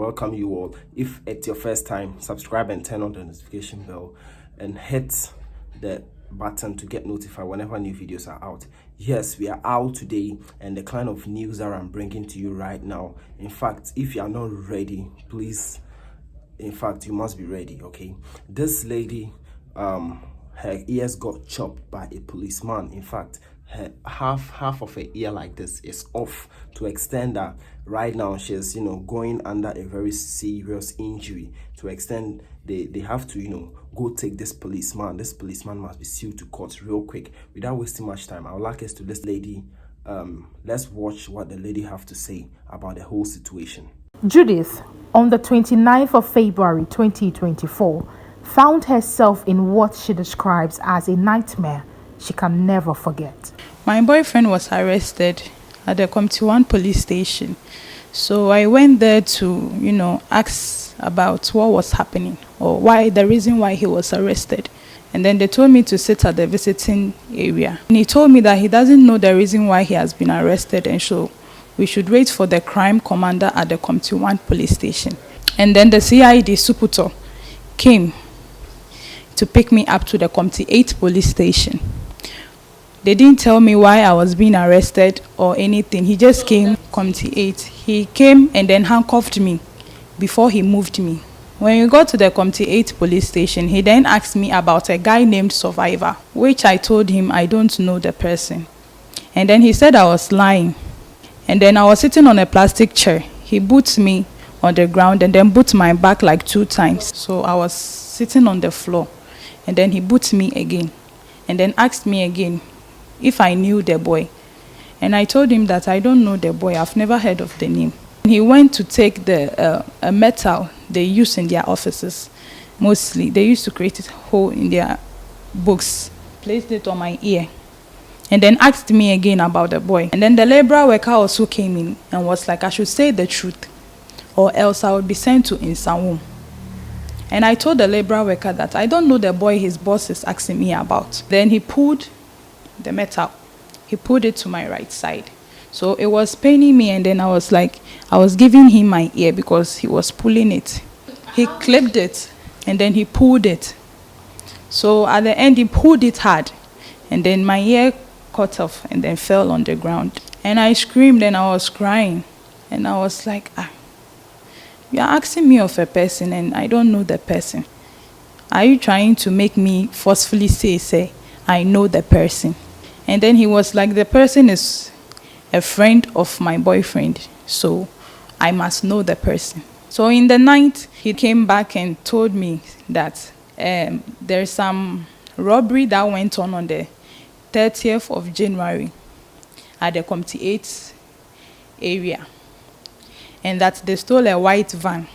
welcome you all. If it's your first time, subscribe and turn on the notification bell and hit the button to get notified whenever new videos are out. Yes, we are out today, and the kind of news that I'm bringing to you right now, in fact, if you are not ready, please, in fact, you must be ready. Okay, this lady, her ears got chopped by a policeman. In fact, her half of her ear like this is off, to extend that right now she's going under a very serious injury, to extend they have to go take this policeman must be sued to court real quick. Without wasting much time, I would like us to this lady. Let's watch what the lady have to say about the whole situation. Judith, on the 29th of February 2024, found herself in what she describes as a nightmare she can never forget. My boyfriend was arrested at the Committee 1 police station. So I went there to, ask about what was happening or the reason why he was arrested. And then they told me to sit at the visiting area. And he told me that he doesn't know the reason why he has been arrested, and so we should wait for the crime commander at the Committee 1 police station. And then the CID Suputo came to pick me up to the Committee 8 police station. They didn't tell me why I was being arrested or anything. He just came, Committee 8. He came and then handcuffed me before he moved me. When we got to the Committee 8 police station, he then asked me about a guy named Survivor, which I told him I don't know the person. And then he said I was lying. And then I was sitting on a plastic chair. He put me on the ground and then put my back like 2 times. So I was sitting on the floor. And then he put me again. And then asked me again if I knew the boy. And I told him that I don't know the boy. I've never heard of the name. He went to take the metal they use in their offices. Mostly, they used to create a hole in their books. Placed it on my ear. And then asked me again about the boy. And then the labourer worker also came in and was like, I should say the truth, or else I would be sent to Insanwum. And I told the labourer worker that I don't know the boy his boss is asking me about. Then he pulled the metal. He pulled it to my right side. So it was paining me, and then I was giving him my ear because he was pulling it. He clipped it, and then he pulled it. So at the end, he pulled it hard, and then my ear cut off and then fell on the ground. And I screamed and I was crying. And I was like, you are asking me of a person and I don't know the person. Are you trying to make me forcefully say, I know the person? And then he was like, the person is a friend of my boyfriend, so I must know the person. So in the night, he came back and told me that there's some robbery that went on the 30th of January at the Committee 8 area, and that they stole a white van,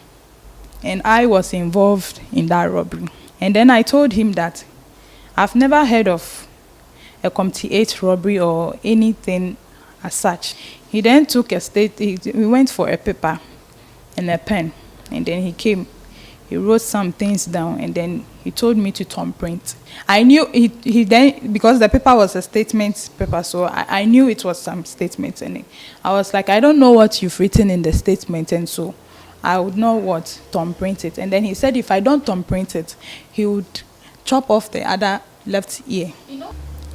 and I was involved in that robbery. And then I told him that I've never heard of a Committee 8 robbery or anything as such. He then took we went for a paper and a pen, and then he came. He wrote some things down, and then he told me to thumb print. I knew he then, because the paper was a statement paper, so I knew it was some statements in it. I was like, I don't know what you've written in the statement, and so I would know what thumb print it. And then he said if I don't thumb print it, he would chop off the other left ear.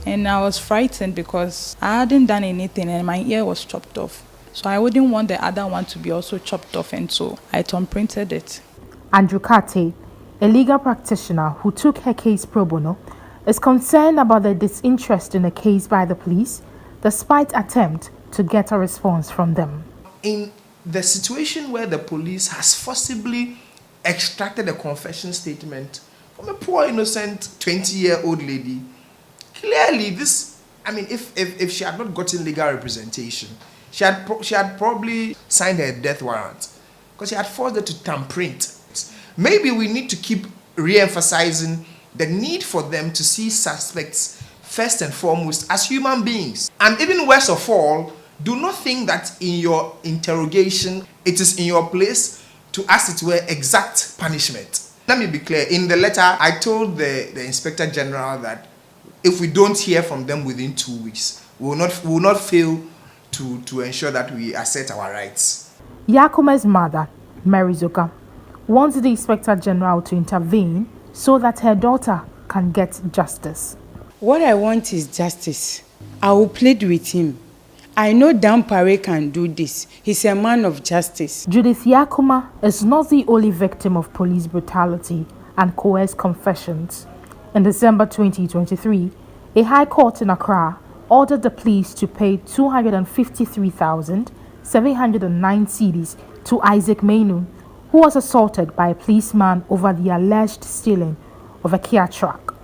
And I was frightened because I hadn't done anything and my ear was chopped off. So I wouldn't want the other one to be also chopped off, and so I thumb printed it. Andrew Kate, a legal practitioner who took her case pro bono, is concerned about the disinterest in the case by the police, despite attempt to get a response from them. In the situation where the police has forcibly extracted a confession statement from a poor, innocent 20-year-old lady, clearly this, if she had not gotten legal representation, she had probably signed a death warrant because she had forced her to thumb print. Maybe we need to keep re-emphasizing the need for them to see suspects first and foremost as human beings. And even worst of all, do not think that in your interrogation, it is in your place to, as it were, exact punishment. Let me be clear. In the letter, I told the Inspector General that if we don't hear from them within 2 weeks, we will not fail to ensure that we assert our rights. Yakuma's mother, Mary Zoka, wants the Inspector General to intervene so that her daughter can get justice. What I want is justice. I will plead with him. I know Dan Pare can do this. He's a man of justice. Judith Yakuma is not the only victim of police brutality and coerced confessions. In December 2023, a high court in Accra ordered the police to pay 253,709 cedis to Isaac Menu, who was assaulted by a policeman over the alleged stealing of a Kia truck.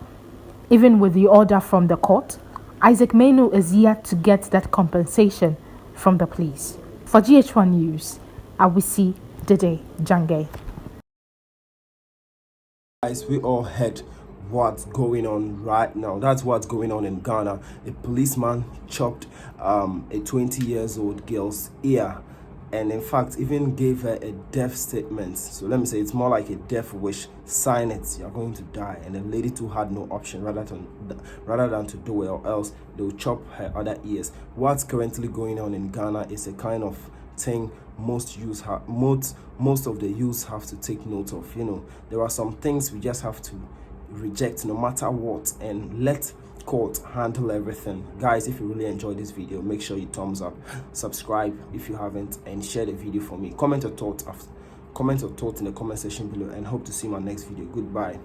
Even with the order from the court, Isaac Menu is yet to get that compensation from the police. For GH1 News, Awisi Dede Jange. Guys, we all heard what's going on right now. That's what's going on in Ghana. A policeman chopped a 20-year-old girl's ear, and in fact even gave her a death statement. So let me say it's more like a death wish. Sign it, you're going to die. And the lady too had no option rather than to do it, or else they will chop her other ears. What's currently going on in Ghana is a kind of thing most of the youths have to take note of. You know, there are some things we just have to reject no matter what and let court handle everything. Guys, if you really enjoyed this video, make sure you thumbs up, subscribe if you haven't, and share the video for me. Comment your thoughts in the comment section below, and hope to see you in my next video. Goodbye.